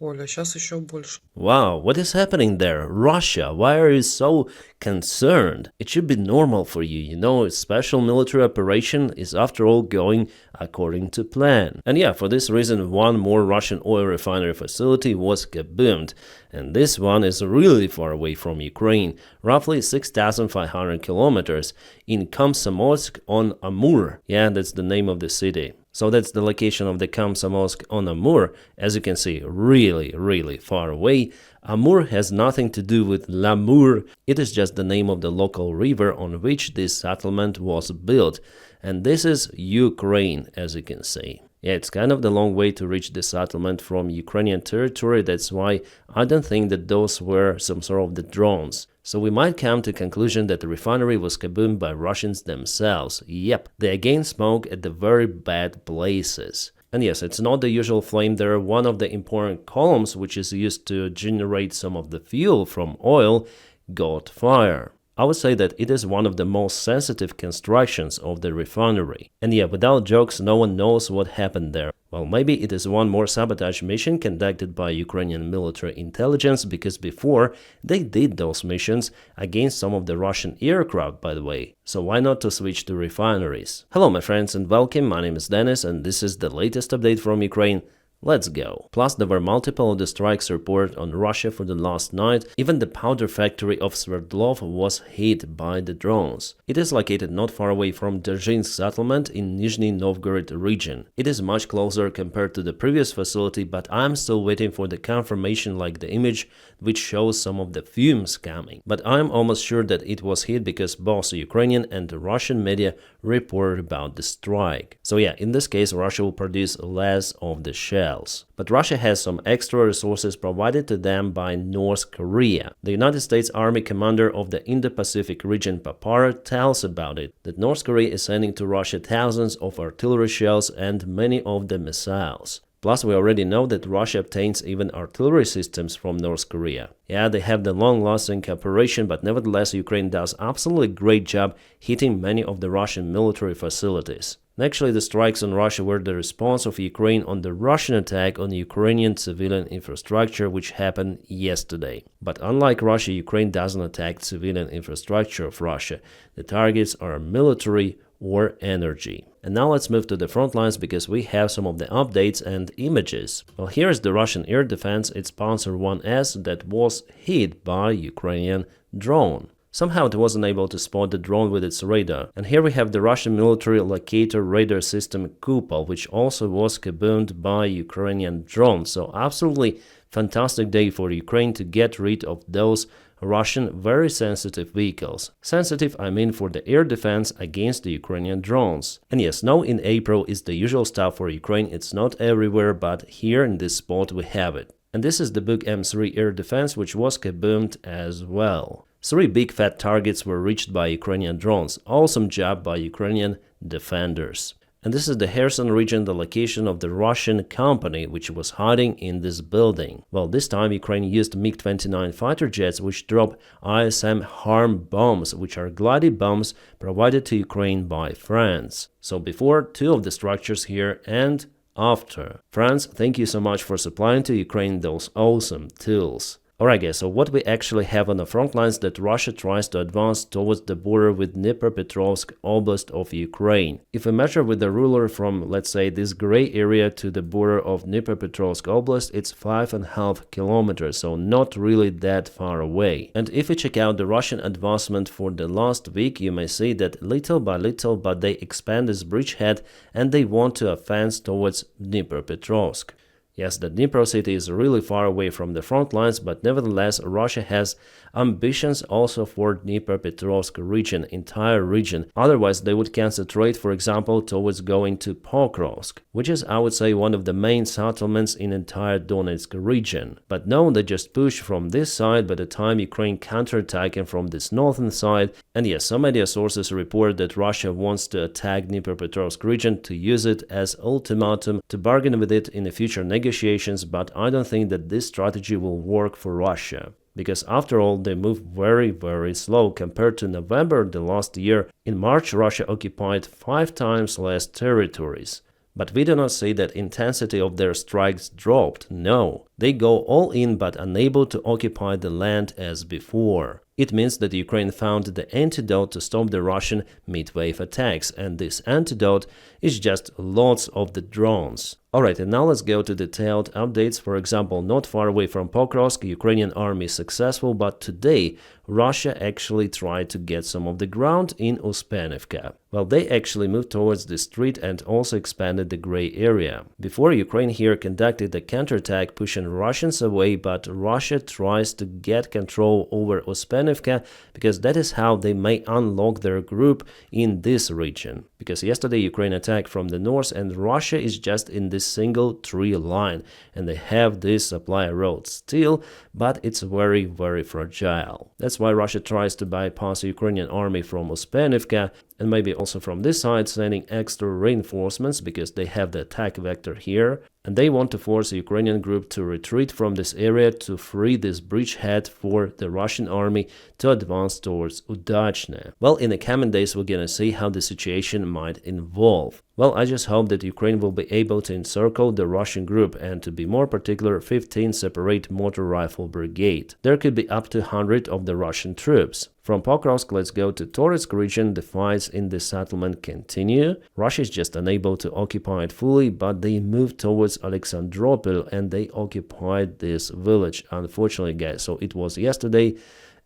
Оля, сейчас еще больше. Wow, what is happening there? Russia, why are you so concerned? It should be normal for you, you know, a special military operation is after all going according to plan. And yeah, for this reason, one more Russian oil refinery facility was kaboomed. And this one is really far away from Ukraine, roughly 6,500 kilometers in Komsomolsk on Amur. Yeah, that's the name of the city. So that's the location of the Komsomolsk on Amur. As you can see, really far away. Amur has nothing to do with L'Amour. It is just the name of the local river on which this settlement was built. And this is Ukraine, as you can see. Yeah, it's kind of the long way to reach the settlement from Ukrainian territory. That's why I don't think that those were some sort of the drones. So we might come to conclusion that the refinery was kaboomed by Russians themselves. Yep, they again smoke at the very bad places. And yes, it's not the usual flame there. One of the important columns, which is used to generate some of the fuel from oil, got fire. I would say that it is one of the most sensitive constructions of the refinery. And yeah, without jokes, no one knows what happened there. Well, maybe it is one more sabotage mission conducted by Ukrainian military intelligence, because before they did those missions against some of the Russian aircraft, by the way. So why not to switch to refineries? Hello my friends and welcome, my name is Dennis and this is the latest update from Ukraine. Let's go. Plus, there were multiple of the strikes reported on Russia for the last night. Even the powder factory of Sverdlov was hit by the drones. It is located not far away from Dzержinsk settlement in Nizhny Novgorod region. It is much closer compared to the previous facility, but I'm still waiting for the confirmation like the image which shows some of the fumes coming. But I'm almost sure that it was hit because both Ukrainian and Russian media reported about the strike. So yeah, in this case Russia will produce less of the shell. But Russia has some extra resources provided to them by North Korea. The United States Army commander of the Indo-Pacific region, Papara, tells about it, that North Korea is sending to Russia thousands of artillery shells and many of the missiles. Plus, we already know that Russia obtains even artillery systems from North Korea. Yeah, they have the long-lasting cooperation, but nevertheless Ukraine does absolutely great job hitting many of the Russian military facilities. Actually, the strikes on Russia were the response of Ukraine on the Russian attack on Ukrainian civilian infrastructure, which happened yesterday. But unlike Russia, Ukraine doesn't attack civilian infrastructure of Russia. The targets are military or energy. And now let's move to the front lines because we have some of the updates and images. Well, here is the Russian air defense, its Panzer 1S that was hit by Ukrainian drone. Somehow it wasn't able to spot the drone with its radar. And here we have the Russian military locator radar system Kupol, which also was kaboomed by Ukrainian drone. So absolutely fantastic day for Ukraine to get rid of those Russian very sensitive vehicles. Sensitive, I mean for the air defense against the Ukrainian drones. And yes, snow in April is the usual stuff for Ukraine. It's not everywhere, but here in this spot we have it. And this is the Buk M3 air defense, which was kaboomed as well. 3 big fat targets were reached by Ukrainian drones. Awesome job by Ukrainian defenders. And this is the Kherson region, the location of the Russian company which was hiding in this building. Well, this time Ukraine used MiG-29 fighter jets which drop ISM harm bombs, which are glidey bombs provided to Ukraine by France. So before 2 of the structures here and after. France, thank you so much for supplying to Ukraine those awesome tools. Alright guys, so what we actually have on the front lines that Russia tries to advance towards the border with Dnipropetrovsk Oblast of Ukraine. If we measure with the ruler from, let's say, this gray area to the border of Dnipropetrovsk Oblast, it's 5.5 kilometers, so not really that far away. And if we check out the Russian advancement for the last week, you may see that little by little, but they expand this bridgehead and they want to advance towards Dnipropetrovsk. Yes, the Dnipro city is really far away from the front lines, but nevertheless Russia has ambitions also for Dnipropetrovsk region, entire region. Otherwise they would concentrate, for example, towards going to Pokrovsk, which is, I would say, one of the main settlements in entire Donetsk region. But no, they just push from this side by the time Ukraine counterattacking from this northern side. And yes, some media sources report that Russia wants to attack Dnipropetrovsk region to use it as ultimatum to bargain with it in the future negotiations, but I don't think that this strategy will work for Russia. Because after all, they move very slow compared to November the last year. In March, Russia occupied 5 times less territories. But we do not see that intensity of their strikes dropped, no. They go all in but unable to occupy the land as before. It means that Ukraine found the antidote to stop the Russian mid-wave attacks, and this antidote is just lots of the drones. Alright, and now let's go to detailed updates. For example, not far away from Pokrovsk, Ukrainian army is successful, but today Russia actually tried to get some of the ground in Uspenivka. Well, they actually moved towards the street and also expanded the gray area. Before, Ukraine here conducted a counterattack pushing Russians away, but Russia tries to get control over Uspenivka because that is how they may unlock their group in this region. Because yesterday Ukraine attacked from the north and Russia is just in this single tree line and they have this supply road still, but it's very, very fragile. That's why Russia tries to bypass the Ukrainian army from Uspenivka and maybe also from this side sending extra reinforcements because they have the attack vector here. And they want to force the Ukrainian group to retreat from this area to free this bridgehead for the Russian army to advance towards Udachne. Well, in the coming days we're gonna see how the situation might evolve. Well, I just hope that Ukraine will be able to encircle the Russian group and, to be more particular, 15 separate motor rifle brigade. There could be up to 100 of the Russian troops. From Pokrovsk, let's go to Toretsk region. The fights in this settlement continue. Russia is just unable to occupy it fully, but they moved towards Alexandropol and they occupied this village, unfortunately, guys. So it was yesterday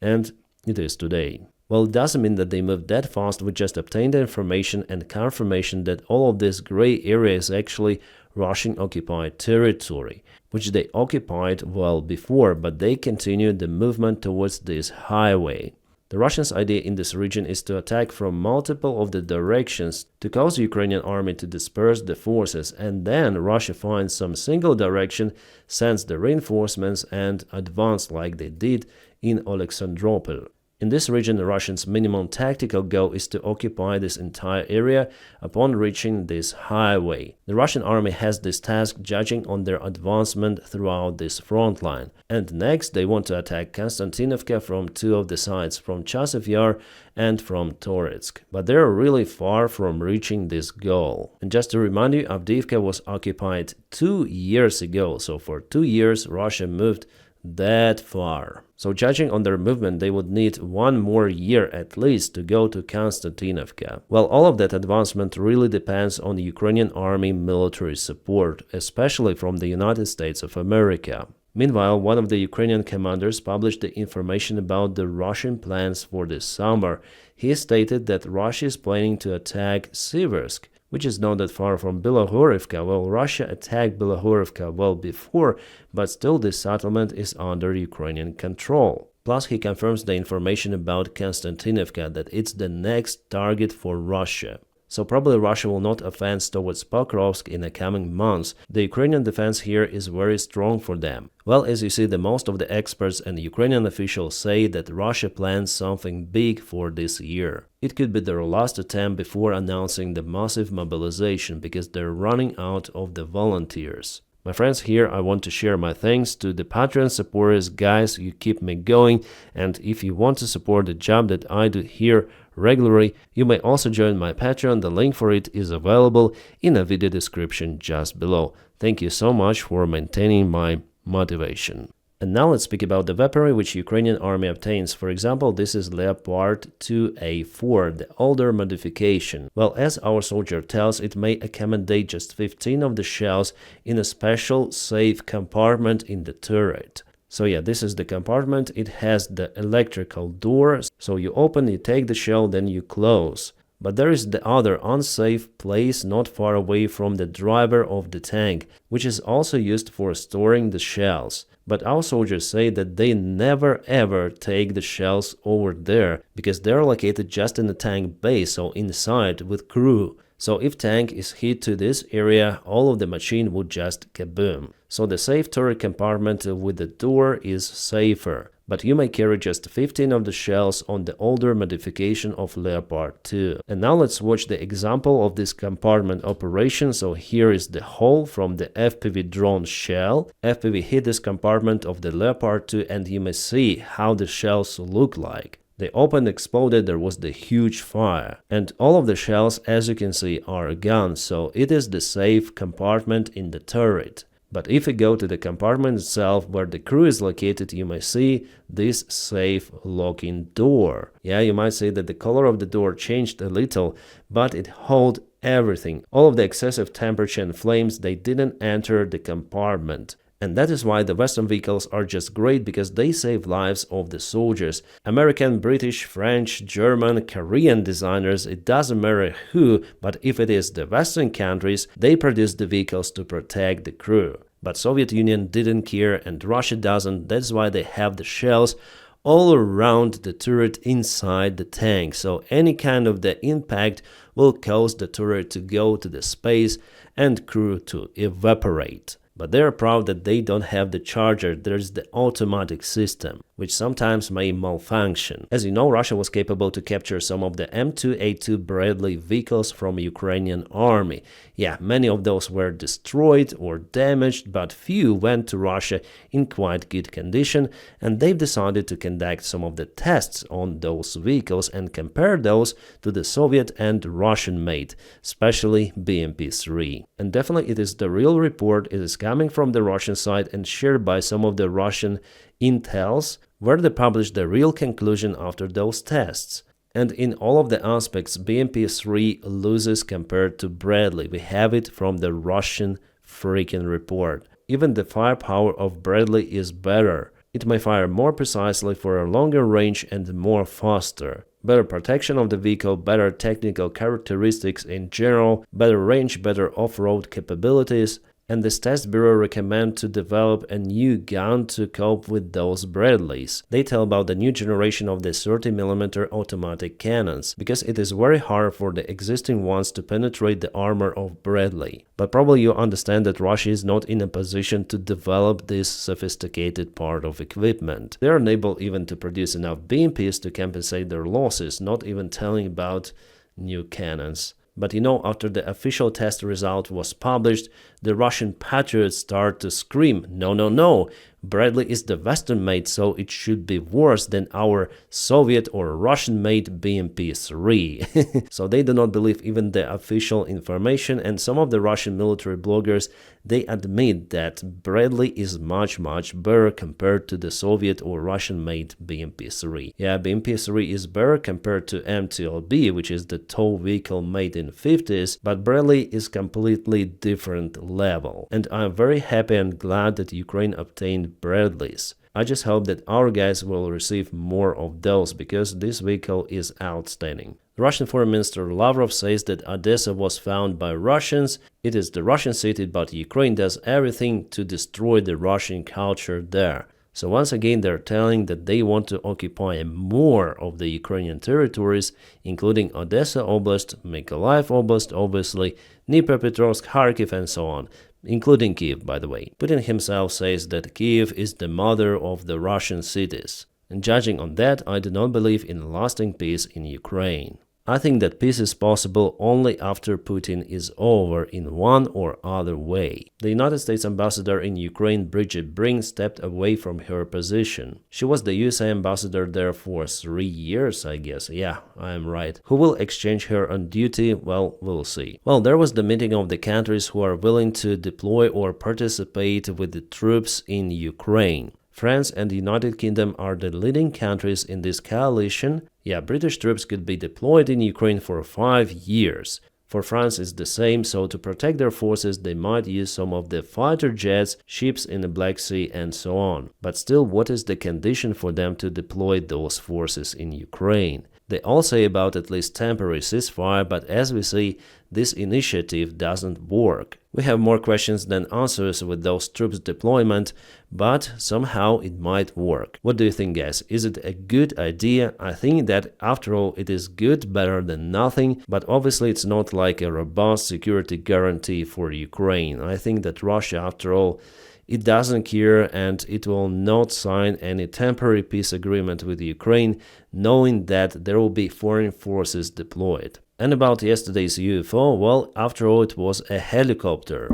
and it is today. Well, it doesn't mean that they moved that fast. We just obtained the information and confirmation that all of this gray area is actually Russian occupied territory, which they occupied well before, but they continued the movement towards this highway. The Russians' idea in this region is to attack from multiple of the directions to cause the Ukrainian army to disperse the forces, and then Russia finds some single direction, sends the reinforcements and advance like they did in Alexandropol. In this region, the Russians' minimum tactical goal is to occupy this entire area upon reaching this highway. The Russian army has this task judging on their advancement throughout this front line. And next, they want to attack Konstantinovka from two of the sides, from Chasiv Yar and from Toretsk. But they're really far from reaching this goal. And just to remind you, Avdiivka was occupied 2 years ago, so for 2 years Russia moved that far. So judging on their movement, they would need 1 more year at least to go to Konstantinovka. Well, all of that advancement really depends on the Ukrainian army military support, especially from the United States of America. Meanwhile, one of the Ukrainian commanders published the information about the Russian plans for this summer. He stated that Russia is planning to attack Siversk, which is not that far from Bilohorivka. Well, Russia attacked Bilohorivka well before, but still this settlement is under Ukrainian control. Plus, he confirms the information about Konstantinovka, that it's the next target for Russia. So probably Russia will not advance towards Pokrovsk in the coming months. The Ukrainian defense here is very strong for them. Well, as you see, the most of the experts and Ukrainian officials say that Russia plans something big for this year. It could be their last attempt before announcing the massive mobilization, because they're running out of the volunteers. My friends, here I want to share my thanks to the Patreon supporters. Guys, you keep me going, and if you want to support the job that I do here regularly, you may also join my Patreon. The link for it is available in the video description just below. Thank you so much for maintaining my motivation. And now let's speak about the weaponry which Ukrainian army obtains. For example, this is Leopard 2A4, the older modification. Well, as our soldier tells, it may accommodate just 15 of the shells in a special safe compartment in the turret. So yeah, this is the compartment. It has the electrical door. So you open, you take the shell, then you close. But there is the other unsafe place not far away from the driver of the tank, which is also used for storing the shells. But our soldiers say that they never ever take the shells over there, because they're located just in the tank base, so inside with crew. So if tank is hit to this area, all of the machine would just kaboom. So the safe turret compartment with the door is safer. But you may carry just 15 of the shells on the older modification of Leopard 2. And now let's watch the example of this compartment operation. So here is the hole from the FPV drone shell. FPV hit this compartment of the Leopard 2 and you may see how the shells look like. They opened, exploded, there was the huge fire. And all of the shells, as you can see, are gone, so it is the safe compartment in the turret. But if you go to the compartment itself where the crew is located, you may see this safe locking door. Yeah, you might say that the color of the door changed a little, but it held everything. All of the excessive temperature and flames, they didn't enter the compartment. And that is why the Western vehicles are just great, because they save lives of the soldiers. American, British, French, German, Korean designers, it doesn't matter who, but if it is the Western countries, they produce the vehicles to protect the crew. But Soviet Union didn't care and Russia doesn't, that's why they have the shells all around the turret inside the tank, so any kind of the impact will cause the turret to go to the space and crew to evaporate. But they are proud that they don't have the charger, there's the automatic system, which sometimes may malfunction. As you know, Russia was capable to capture some of the M2A2 Bradley vehicles from Ukrainian army. Yeah, many of those were destroyed or damaged, but few went to Russia in quite good condition, and they've decided to conduct some of the tests on those vehicles and compare those to the Soviet and Russian-made, especially BMP-3. And definitely it is the real report, it is coming from the Russian side and shared by some of the Russian intels, where they published the real conclusion after those tests. And in all of the aspects, BMP-3 loses compared to Bradley. We have it from the Russian freaking report. Even the firepower of Bradley is better. It may fire more precisely for a longer range and more faster. Better protection of the vehicle, better technical characteristics in general, better range, better off-road capabilities. And this test bureau recommend to develop a new gun to cope with those Bradleys. They tell about the new generation of the 30mm automatic cannons, because it is very hard for the existing ones to penetrate the armor of Bradley. But probably you understand that Russia is not in a position to develop this sophisticated part of equipment. They are unable even to produce enough BMPs to compensate their losses, not even telling about new cannons. But you know, after the official test result was published, the Russian patriots start to scream, no, no, no, Bradley is the Western-made, so it should be worse than our Soviet or Russian-made BMP-3. So they do not believe even the official information, and some of the Russian military bloggers, they admit that Bradley is much better compared to the Soviet or Russian-made BMP-3. Yeah, BMP-3 is better compared to MTLB, which is the tow vehicle made in 50s, but Bradley is completely different level. And I'm very happy and glad that Ukraine obtained Bradleys. I just hope that our guys will receive more of those, because this vehicle is outstanding. The Russian Foreign Minister Lavrov says that Odessa was found by Russians. It is the Russian city, but Ukraine does everything to destroy the Russian culture there. So once again, they're telling that they want to occupy more of the Ukrainian territories, including Odessa Oblast, Mykolaiv Oblast, obviously, Dnipropetrovsk, Kharkiv, and so on. Including Kiev, by the way. Putin himself says that Kiev is the mother of the Russian cities. And judging on that, I do not believe in lasting peace in Ukraine. I think that peace is possible only after Putin is over in one or other way. The United States ambassador in Ukraine, Bridget Brink, stepped away from her position. She was the USA ambassador there for 3 years, I guess. Yeah, I am right. Who will exchange her on duty? Well, we'll see. Well, there was the meeting of the countries who are willing to deploy or participate with the troops in Ukraine. France and the United Kingdom are the leading countries in this coalition. Yeah, British troops could be deployed in Ukraine for 5 years. For France it's the same, so to protect their forces they might use some of the fighter jets, ships in the Black Sea and so on. But still, what is the condition for them to deploy those forces in Ukraine? They all say about at least temporary ceasefire, but as we see, this initiative doesn't work. We have more questions than answers with those troops deployment, but somehow it might work. What do you think, guys? Is it a good idea? I think that after all it is good, better than nothing, but obviously it's not like a robust security guarantee for Ukraine. I think that Russia, after all, it doesn't care and it will not sign any temporary peace agreement with Ukraine, knowing that there will be foreign forces deployed. And about yesterday's UFO, well, after all, it was a helicopter.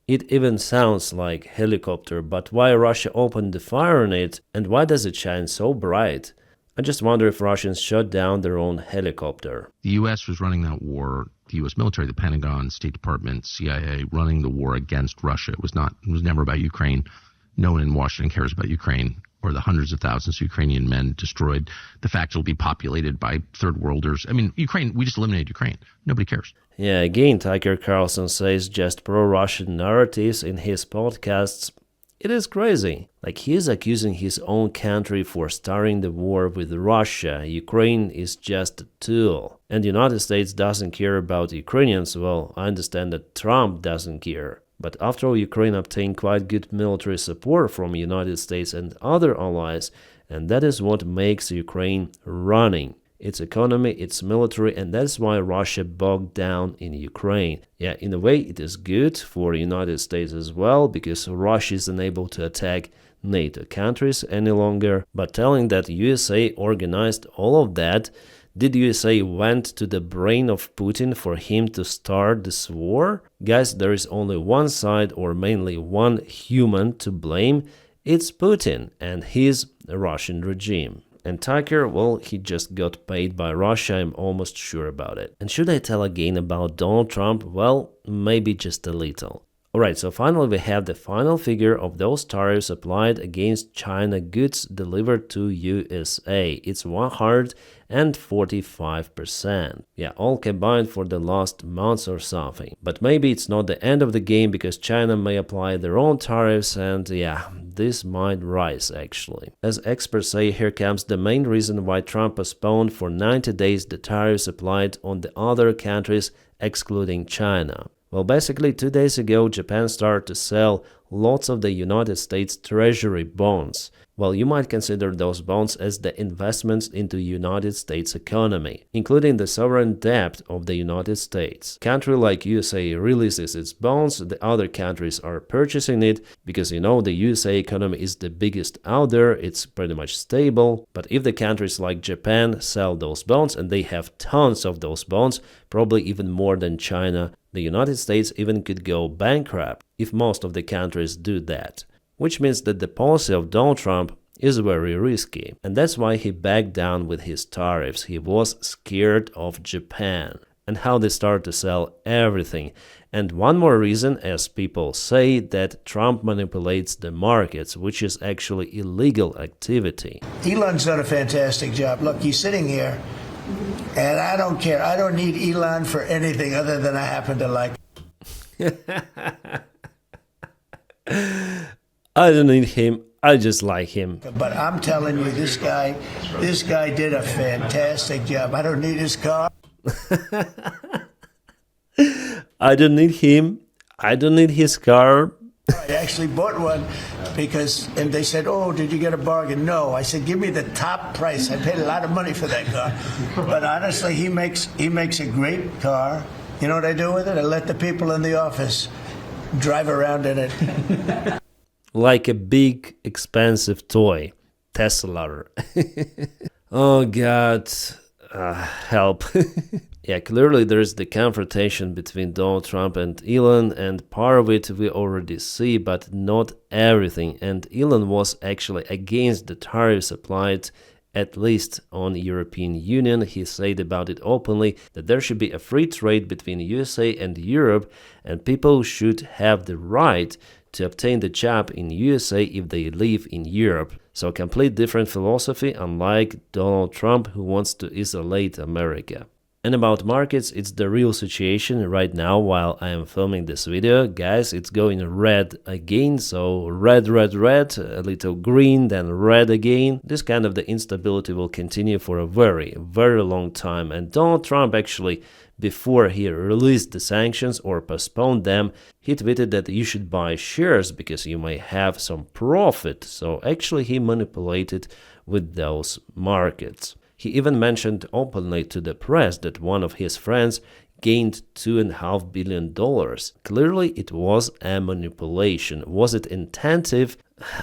It even sounds like helicopter, but why Russia opened the fire on it and why does it shine so bright? I just wonder if Russians shot down their own helicopter. The U.S. was running that war, the U.S. military, the Pentagon, State Department, CIA, running the war against Russia. It was never about Ukraine. No one in Washington cares about Ukraine or the hundreds of thousands of Ukrainian men destroyed. The fact it'll be populated by third worlders. I mean, Ukraine, we just eliminated Ukraine. Nobody cares. Yeah, again, Tucker Carlson says just pro-Russian narratives in his podcasts. It is crazy. Like, he is accusing his own country for starting the war with Russia. Ukraine is just a tool. And the United States doesn't care about Ukrainians. Well, I understand that Trump doesn't care. But after all, Ukraine obtained quite good military support from the United States and other allies, and that is what makes Ukraine running. Its economy, its military, and that's why Russia bogged down in Ukraine. Yeah, in a way it is good for the United States as well, because Russia is unable to attack NATO countries any longer. But telling that USA organized all of that, did USA went to the brain of Putin for him to start this war? Guys, there is only one side or mainly one human to blame. It's Putin and his Russian regime. And Tucker, well, he just got paid by Russia, I'm almost sure about it. And should I tell again about Donald Trump? Well, maybe just a little. Alright, so finally we have the final figure of those tariffs applied against China goods delivered to USA. It's 145%. Yeah, all combined for the last month or something. But maybe it's not the end of the game, because China may apply their own tariffs and yeah, this might rise actually. As experts say, here comes the main reason why Trump postponed for 90 days the tariffs applied on the other countries excluding China. Well, basically 2 days ago, Japan started to sell lots of the United States Treasury bonds. Well, you might consider those bonds as the investments into United States economy, including the sovereign debt of the United States. A country like USA releases its bonds, the other countries are purchasing it because, you know, the USA economy is the biggest out there, it's pretty much stable. But if the countries like Japan sell those bonds, and they have tons of those bonds, probably even more than China, the United States even could go bankrupt if most of the countries do that. Which means that the policy of Donald Trump is very risky. And that's why he backed down with his tariffs. He was scared of Japan and how they start to sell everything. And one more reason, as people say, that Trump manipulates the markets, which is actually illegal activity. Elon's done a fantastic job. Look, he's sitting here. And I don't care. I don't need Elon for anything other than I happen to like. I don't need him. I just like him. But I'm telling you, this guy did a fantastic job. I don't need his car. I don't need him. I don't need his car. I actually bought one and they said, oh, did you get a bargain? No. I said, give me the top price. I paid a lot of money for that car. But honestly, he makes a great car. You know what I do with it? I let the people in the office drive around in it. Like a big, expensive toy. Tesla. Oh, God. Help. Yeah, clearly there is the confrontation between Donald Trump and Elon, and part of it we already see, but not everything. And Elon was actually against the tariffs applied, at least on the European Union. He said about it openly that there should be a free trade between USA and Europe, and people should have the right to obtain the job in USA if they live in Europe. So a complete different philosophy, unlike Donald Trump, who wants to isolate America. And about markets, it's the real situation right now while I am filming this video. Guys, it's going red again, so red, red, red, a little green, then red again. This kind of the instability will continue for a very, very long time. And Donald Trump actually, before he released the sanctions or postponed them, he tweeted that you should buy shares because you may have some profit. So actually he manipulated with those markets. He even mentioned openly to the press that one of his friends gained $2.5 billion. Clearly, it was a manipulation. Was it intensive?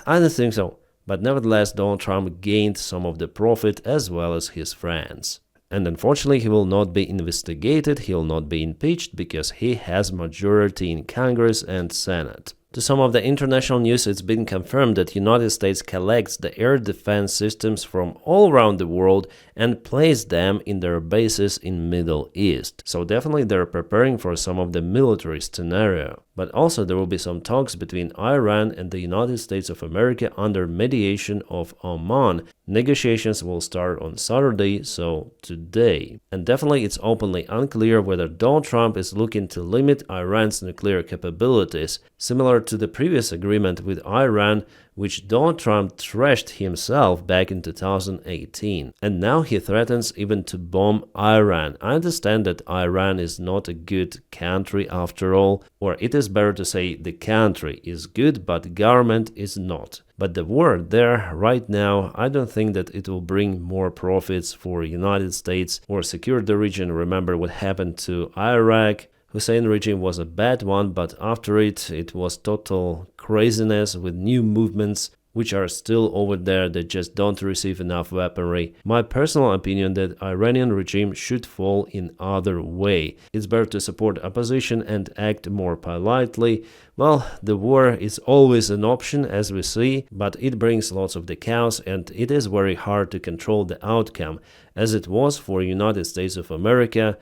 I don't think so. But nevertheless, Donald Trump gained some of the profit as well as his friends. And unfortunately, he will not be investigated, he will not be impeached because he has majority in Congress and Senate. To some of the international news, it's been confirmed that United States collects the air defense systems from all around the world and places them in their bases in Middle East. So definitely they're preparing for some of the military scenario. But also there will be some talks between Iran and the United States of America under mediation of Oman. Negotiations will start on Saturday, so today. And definitely it's openly unclear whether Donald Trump is looking to limit Iran's nuclear capabilities, similar to the previous agreement with Iran, which Donald Trump trashed himself back in 2018. And now he threatens even to bomb Iran. I understand that Iran is not a good country after all, or it is better to say the country is good, but government is not. But the war there right now, I don't think that it will bring more profits for United States or secure the region. Remember what happened to Iraq. Hussein regime was a bad one, but after it was total craziness with new movements which are still over there that just don't receive enough weaponry. My personal opinion that Iranian regime should fall in other way. It's better to support opposition and act more politely. Well, the war is always an option as we see, but it brings lots of the chaos and it is very hard to control the outcome, as it was for United States of America.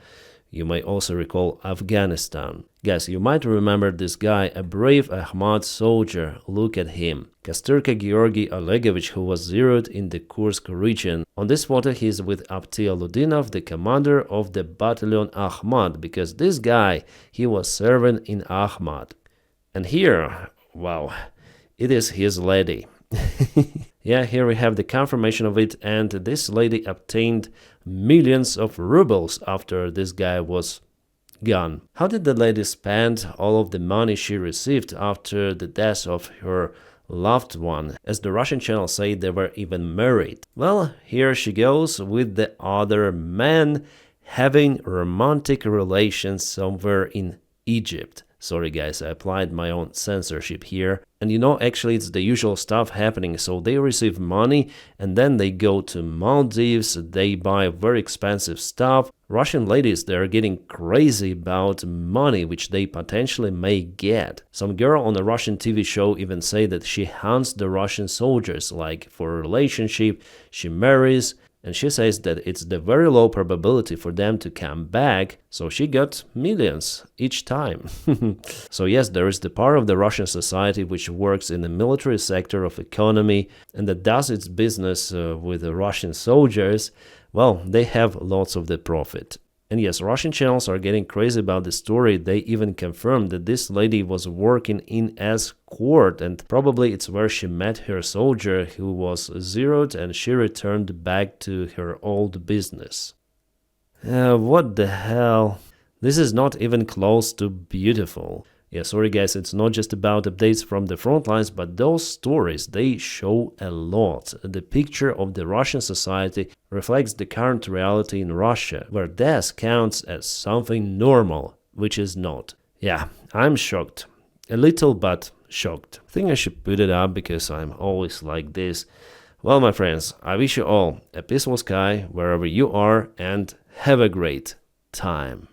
You may also recall Afghanistan. Guys, you might remember this guy, a brave Ahmad soldier. Look at him. Kastyrka Georgy Olegovich, who was zeroed in the Kursk region. On this photo, he's with Davydov, the commander of the battalion Ahmad, because this guy, he was serving in Ahmad. And here, wow, it is his lady. Yeah, here we have the confirmation of it, and this lady obtained millions of rubles after this guy was gone. How did the lady spend all of the money she received after the death of her loved one? As the Russian channel say, they were even married. Well, here she goes with the other man having romantic relations somewhere in Egypt. Sorry guys, I applied my own censorship here. And you know, actually it's the usual stuff happening. So they receive money and then they go to Maldives, they buy very expensive stuff. Russian ladies, they're getting crazy about money which they potentially may get. Some girl on a Russian TV show even say that she hunts the Russian soldiers, like for a relationship, she marries. And she says that it's the very low probability for them to come back, so she got millions each time. So yes, there is the part of the Russian society which works in the military sector of economy and that does its business with the Russian soldiers. Well, they have lots of the profit. And yes, Russian channels are getting crazy about the story. They even confirmed that this lady was working in escort and probably it's where she met her soldier who was zeroed and she returned back to her old business. What the hell? This is not even close to beautiful. Yeah, sorry guys, it's not just about updates from the front lines, but those stories, they show a lot. The picture of the Russian society reflects the current reality in Russia, where death counts as something normal, which is not. Yeah, I'm shocked. A little, but shocked. I think I should put it up because I'm always like this. Well, my friends, I wish you all a peaceful sky wherever you are and have a great time.